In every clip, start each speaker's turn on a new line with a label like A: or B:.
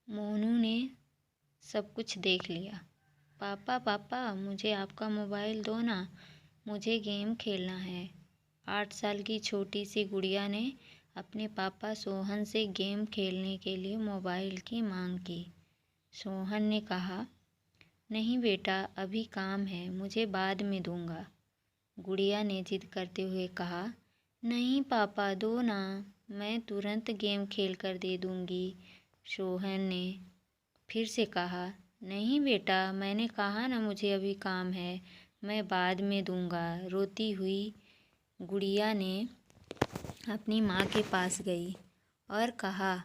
A: मोनू ने सब कुछ देख लिया। पापा पापा मुझे आपका मोबाइल दो ना, मुझे गेम खेलना है। 8 साल की छोटी सी गुड़िया ने अपने पापा सोहन से गेम खेलने के लिए मोबाइल की मांग की। सोहन ने कहा, नहीं बेटा, अभी काम है, मुझे बाद में दूंगा। गुड़िया ने जिद करते हुए कहा, नहीं पापा दो ना, मैं तुरंत गेम खेल कर दे दूंगी। सोहन ने फिर से कहा, नहीं बेटा, मैंने कहा ना मुझे अभी काम है, मैं बाद में दूंगा। रोती हुई गुड़िया ने अपनी माँ के पास गई और कहा,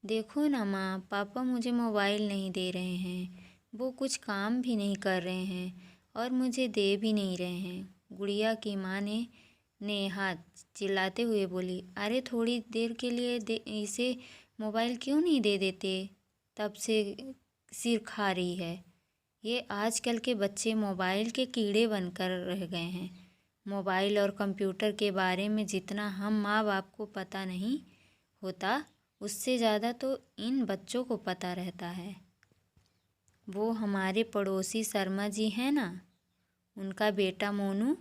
A: देखो ना माँ, पापा मुझे मोबाइल नहीं दे रहे हैं, वो कुछ काम भी नहीं कर रहे हैं और मुझे दे भी नहीं रहे हैं। गुड़िया की माँ ने हाथ चिल्लाते हुए बोली, अरे थोड़ी देर के लिए इसे मोबाइल क्यों नहीं दे देते, तब से सिर खा रही है। ये आजकल के बच्चे मोबाइल के कीड़े बनकर रह गए हैं। मोबाइल और कंप्यूटर के बारे में जितना हम माँ बाप को पता नहीं होता, उससे ज़्यादा तो इन बच्चों को पता रहता है। वो हमारे पड़ोसी शर्मा जी हैं ना, उनका बेटा मोनू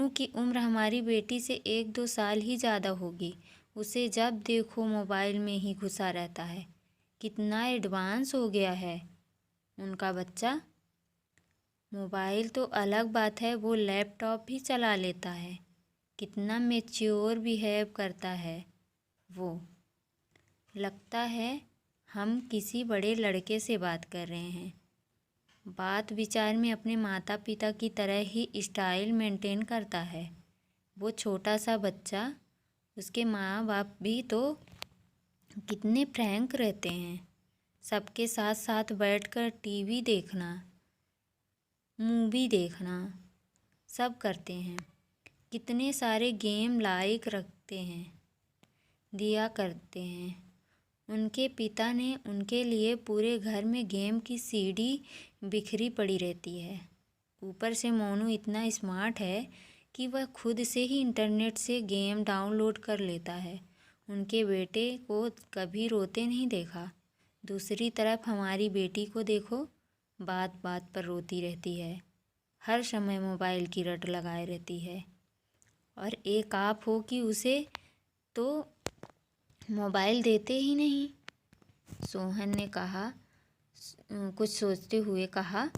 A: की उम्र हमारी बेटी से 1-2 साल ही ज़्यादा होगी। उसे जब देखो मोबाइल में ही घुसा रहता है। कितना एडवांस हो गया है उनका बच्चा। मोबाइल तो अलग बात है, वो लैपटॉप भी चला लेता है। कितना मैच्योर बिहेव करता है वो। लगता है हम किसी बड़े लड़के से बात कर रहे हैं। बात विचार में अपने माता पिता की तरह ही स्टाइल मेंटेन करता है। वो छोटा सा बच्चा, उसके माँ बाप भी तो कितने फ्रैंक रहते हैं। सबके साथ साथ बैठकर टीवी देखना, मूवी देखना सब करते हैं। कितने सारे गेम लाइक रखते हैं, दिया करते हैं। उनके पिता ने उनके लिए पूरे घर में गेम की सीडी बिखरी पड़ी रहती है। ऊपर से मोनू इतना स्मार्ट है कि वह खुद से ही इंटरनेट से गेम डाउनलोड कर लेता है। उनके बेटे को कभी रोते नहीं देखा। दूसरी तरफ हमारी बेटी को देखो, बात बात पर रोती रहती है, हर समय मोबाइल की रट लगाए रहती है। और एक आप हो कि उसे तो मोबाइल देते ही नहीं। सोहन ने कहा, कुछ सोचते हुए कहा,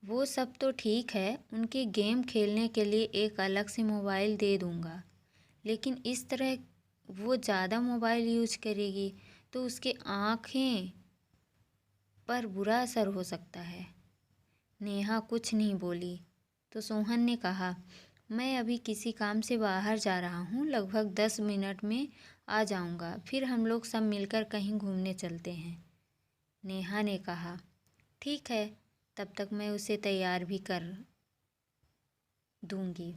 A: वो सब तो ठीक है, उनके गेम खेलने के लिए एक अलग से मोबाइल दे दूँगा, लेकिन इस तरह वो ज़्यादा मोबाइल यूज करेगी तो उसके आँखें पर बुरा असर हो सकता है। नेहा कुछ नहीं बोली तो सोहन ने कहा, मैं अभी किसी काम से बाहर जा रहा हूँ, लगभग 10 मिनट में आ जाऊँगा, फिर हम लोग सब मिलकर कहीं घूमने चलते हैं। नेहा ने कहा, ठीक है, तब तक मैं उसे तैयार भी कर दूँगी।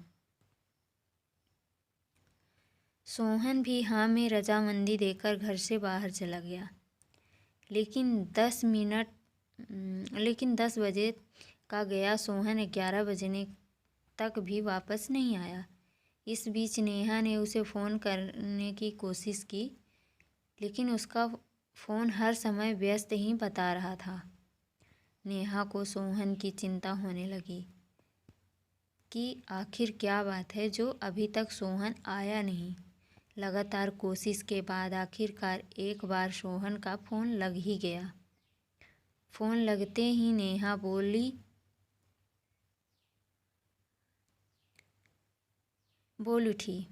A: सोहन भी हाँ में रजामंदी देकर घर से बाहर चला गया। लेकिन 10 बजे का गया सोहन 11 बजने तक भी वापस नहीं आया। इस बीच नेहा ने उसे फ़ोन करने की कोशिश की, लेकिन उसका फ़ोन हर समय व्यस्त ही बता रहा था। नेहा को सोहन की चिंता होने लगी कि आखिर क्या बात है जो अभी तक सोहन आया नहीं। लगातार कोशिश के बाद आखिरकार एक बार सोहन का फ़ोन लग ही गया। फ़ोन लगते ही नेहा बोल उठी,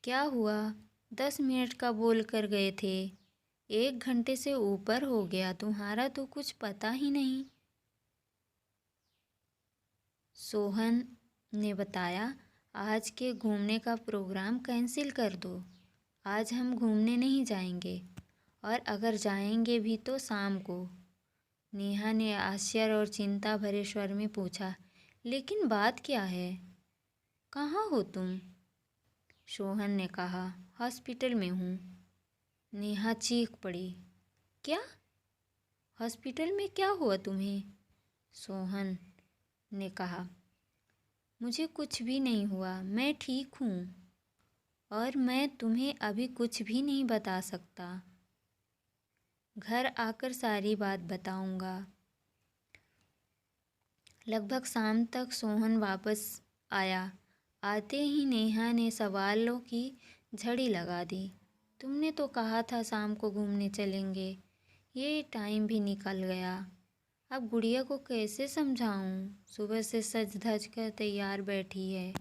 A: क्या हुआ? 10 मिनट का बोल कर गए थे, 1 घंटे से ऊपर हो गया, तुम्हारा तो कुछ पता ही नहीं। सोहन ने बताया, आज के घूमने का प्रोग्राम कैंसिल कर दो, आज हम घूमने नहीं जाएंगे, और अगर जाएंगे भी तो शाम को। नेहा ने आश्चर्य और चिंता भरे स्वर में पूछा, लेकिन बात क्या है? कहाँ हो तुम? सोहन ने कहा, हॉस्पिटल में हूँ। नेहा चीख पड़ी, क्या? हॉस्पिटल में क्या हुआ तुम्हें? सोहन ने कहा, मुझे कुछ भी नहीं हुआ, मैं ठीक हूँ और मैं तुम्हें अभी कुछ भी नहीं बता सकता। घर आकर सारी बात बताऊंगा। लगभग शाम तक सोहन वापस आया। आते ही नेहा ने सवालों की झड़ी लगा दी। तुमने तो कहा था शाम को घूमने चलेंगे, ये टाइम भी निकल गया। अब गुड़िया को कैसे समझाऊं? सुबह से सज धज कर तैयार बैठी है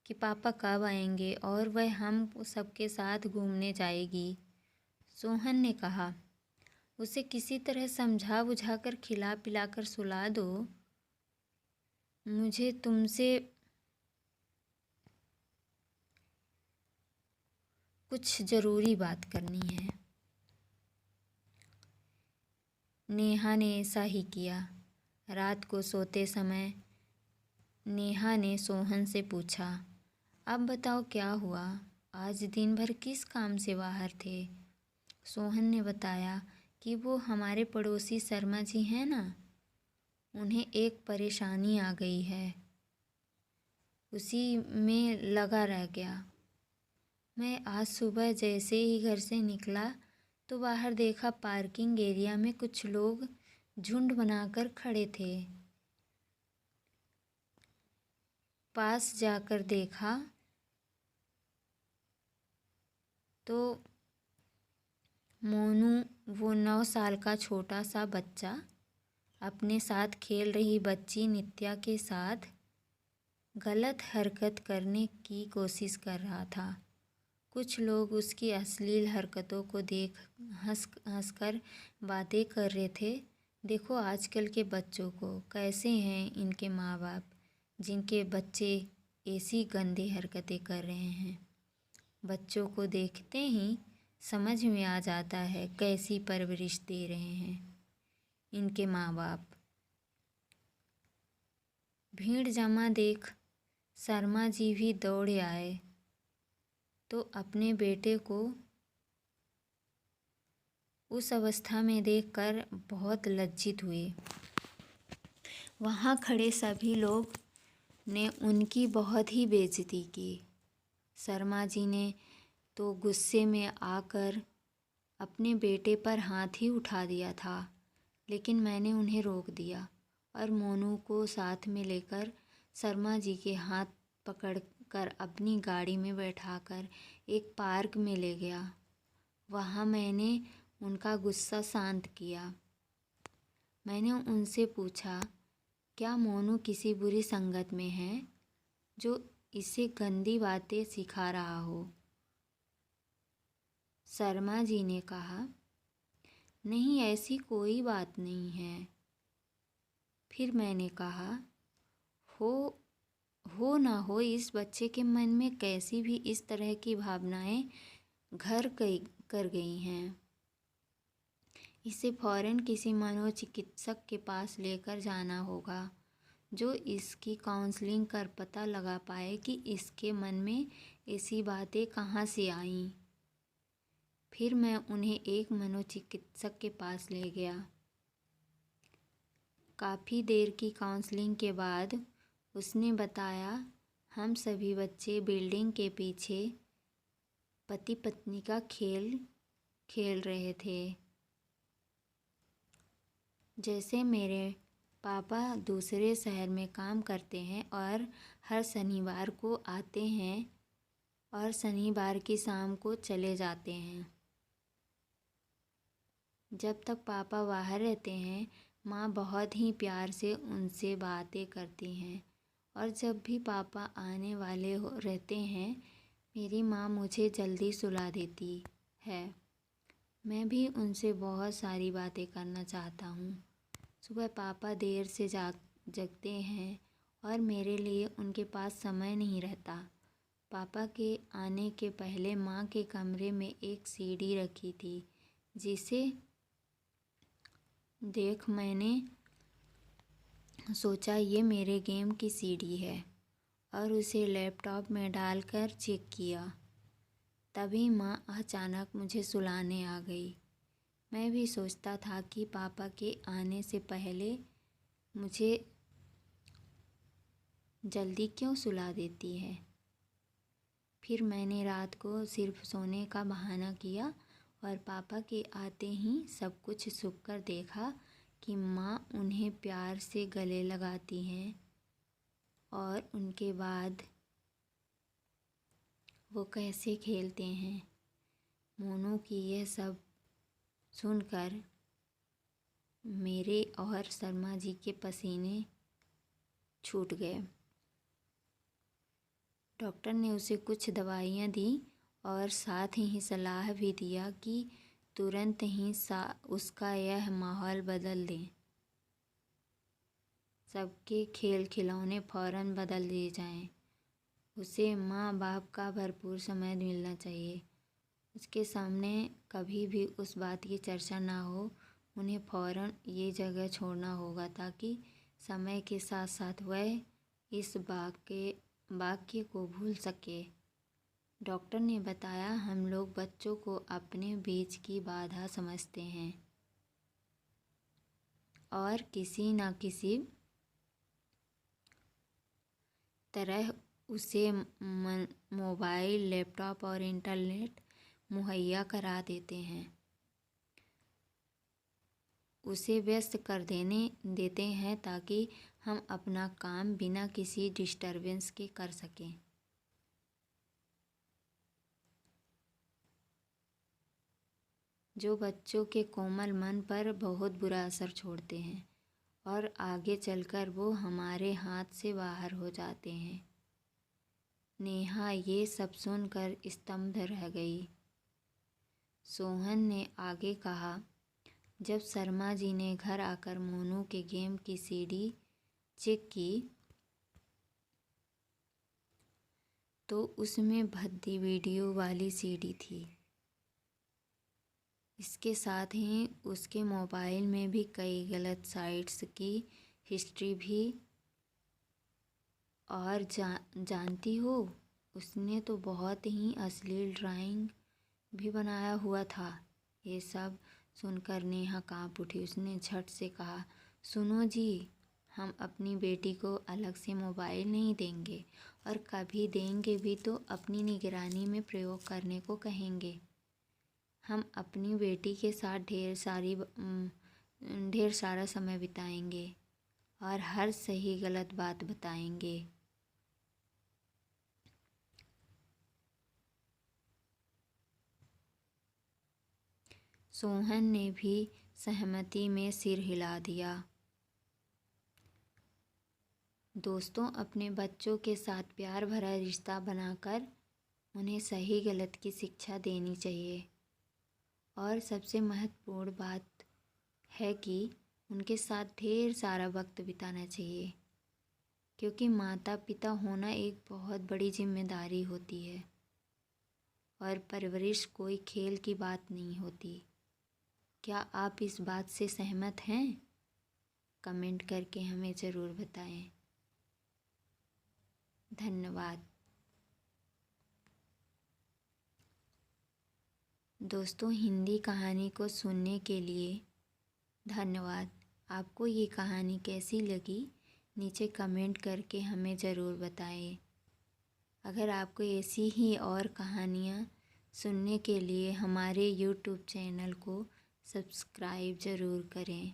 A: कि पापा कब आएंगे और वह हम सबके साथ घूमने जाएगी। सोहन ने कहा, उसे किसी तरह समझा बुझाकर खिला पिलाकर सुला दो। मुझे तुमसे कुछ ज़रूरी बात करनी है। नेहा ने ऐसा ही किया। रात को सोते समय नेहा ने सोहन से पूछा, अब बताओ क्या हुआ? आज दिन भर किस काम से बाहर थे? सोहन ने बताया कि वो हमारे पड़ोसी शर्मा जी हैं ना, उन्हें एक परेशानी आ गई है, उसी में लगा रह गया। मैं आज सुबह जैसे ही घर से निकला तो बाहर देखा पार्किंग एरिया में कुछ लोग झुंड बनाकर खड़े थे। पास जाकर देखा तो मोनू, वो 9 साल का छोटा सा बच्चा, अपने साथ खेल रही बच्ची नित्या के साथ गलत हरकत करने की कोशिश कर रहा था। कुछ लोग उसकी अश्लील हरकतों को देख हंसकर बातें कर रहे थे। देखो आजकल के बच्चों को, कैसे हैं इनके माँ बाप, जिनके बच्चे ऐसी गंदी हरकतें कर रहे हैं। बच्चों को देखते ही समझ में आ जाता है कैसी परवरिश दे रहे हैं इनके माँ बाप। भीड़ जमा देख शर्मा जी भी दौड़े आए तो अपने बेटे को उस अवस्था में देखकर बहुत लज्जित हुए। वहाँ खड़े सभी लोग ने उनकी बहुत ही बेइज्जती की। शर्मा जी ने तो गुस्से में आकर अपने बेटे पर हाथ ही उठा दिया था, लेकिन मैंने उन्हें रोक दिया और मोनू को साथ में लेकर शर्मा जी के हाथ पकड़कर अपनी गाड़ी में बैठाकर एक पार्क में ले गया। वहाँ मैंने उनका गुस्सा शांत किया। मैंने उनसे पूछा, क्या मोनू किसी बुरी संगत में है जो इसे गंदी बातें सिखा रहा हो? शर्मा जी ने कहा, नहीं ऐसी कोई बात नहीं है। फिर मैंने कहा, हो ना हो इस बच्चे के मन में कैसी भी इस तरह की भावनाएं घर कर गई हैं। इसे फौरन किसी मनोचिकित्सक के पास लेकर जाना होगा जो इसकी काउंसलिंग कर पता लगा पाए कि इसके मन में ऐसी बातें कहाँ से आईं। फिर मैं उन्हें एक मनोचिकित्सक के पास ले गया। काफ़ी देर की काउंसलिंग के बाद उसने बताया, हम सभी बच्चे बिल्डिंग के पीछे पति पत्नी का खेल खेल रहे थे। जैसे मेरे पापा दूसरे शहर में काम करते हैं और हर शनिवार को आते हैं और शनिवार की शाम को चले जाते हैं। जब तक पापा बाहर रहते हैं माँ बहुत ही प्यार से उनसे बातें करती हैं और जब भी पापा आने वाले रहते हैं मेरी माँ मुझे जल्दी सुला देती है। मैं भी उनसे बहुत सारी बातें करना चाहता हूँ। सुबह पापा देर से जगते हैं और मेरे लिए उनके पास समय नहीं रहता। पापा के आने के पहले माँ के कमरे में एक सीढ़ी रखी थी, जिसे देख मैंने सोचा ये मेरे गेम की सीढ़ी है और उसे लैपटॉप में डालकर चेक किया। तभी माँ अचानक मुझे सुलाने आ गई। मैं भी सोचता था कि पापा के आने से पहले मुझे जल्दी क्यों सुला देती है। फिर मैंने रात को सिर्फ सोने का बहाना किया और पापा के आते ही सब कुछ छुप कर देखा कि माँ उन्हें प्यार से गले लगाती हैं और उनके बाद वो कैसे खेलते हैं। मोनू की यह सब सुनकर मेरे और शर्मा जी के पसीने छूट गए। डॉक्टर ने उसे कुछ दवाइयाँ दी और साथ ही सलाह भी दिया कि तुरंत ही उसका यह माहौल बदल दें। सबके खेल खिलौने फ़ौरन बदल दिए जाएं। उसे माँ बाप का भरपूर समय मिलना चाहिए। उसके सामने कभी भी उस बात की चर्चा ना हो। उन्हें फ़ौरन ये जगह छोड़ना होगा ताकि समय के साथ साथ वह इस वाक्य को भूल सके। डॉक्टर ने बताया, हम लोग बच्चों को अपने बीच की बाधा समझते हैं और किसी न किसी तरह उसे मोबाइल, लैपटॉप और इंटरनेट मुहैया करा देते हैं। उसे व्यस्त कर देते हैं ताकि हम अपना काम बिना किसी डिस्टरबेंस के कर सकें। जो बच्चों के कोमल मन पर बहुत बुरा असर छोड़ते हैं और आगे चलकर वो हमारे हाथ से बाहर हो जाते हैं। नेहा ये सब सुनकर स्तब्ध रह गई। सोहन ने आगे कहा, जब शर्मा जी ने घर आकर मोनू के गेम की सीडी चेक की तो उसमें भद्दी वीडियो वाली सीडी थी। इसके साथ ही उसके मोबाइल में भी कई गलत साइट्स की हिस्ट्री भी। और जानती हो, उसने तो बहुत ही अश्लील ड्राइंग भी बनाया हुआ था। ये सब सुनकर नेहा काँप उठी। उसने झट से कहा, सुनो जी, हम अपनी बेटी को अलग से मोबाइल नहीं देंगे और कभी देंगे भी तो अपनी निगरानी में प्रयोग करने को कहेंगे। हम अपनी बेटी के साथ ढेर सारा समय बिताएंगे और हर सही गलत बात बताएंगे। सोहन ने भी सहमति में सिर हिला दिया। दोस्तों, अपने बच्चों के साथ प्यार भरा रिश्ता बनाकर उन्हें सही गलत की शिक्षा देनी चाहिए और सबसे महत्वपूर्ण बात है कि उनके साथ ढेर सारा वक्त बिताना चाहिए, क्योंकि माता पिता होना एक बहुत बड़ी जिम्मेदारी होती है और परवरिश कोई खेल की बात नहीं होती। क्या आप इस बात से सहमत हैं? कमेंट करके हमें ज़रूर बताएं। धन्यवाद। दोस्तों, हिंदी कहानी को सुनने के लिए धन्यवाद। आपको ये कहानी कैसी लगी नीचे कमेंट करके हमें ज़रूर बताएं। अगर आपको ऐसी ही और कहानियाँ सुनने के लिए हमारे YouTube चैनल को सब्सक्राइब ज़रूर करें।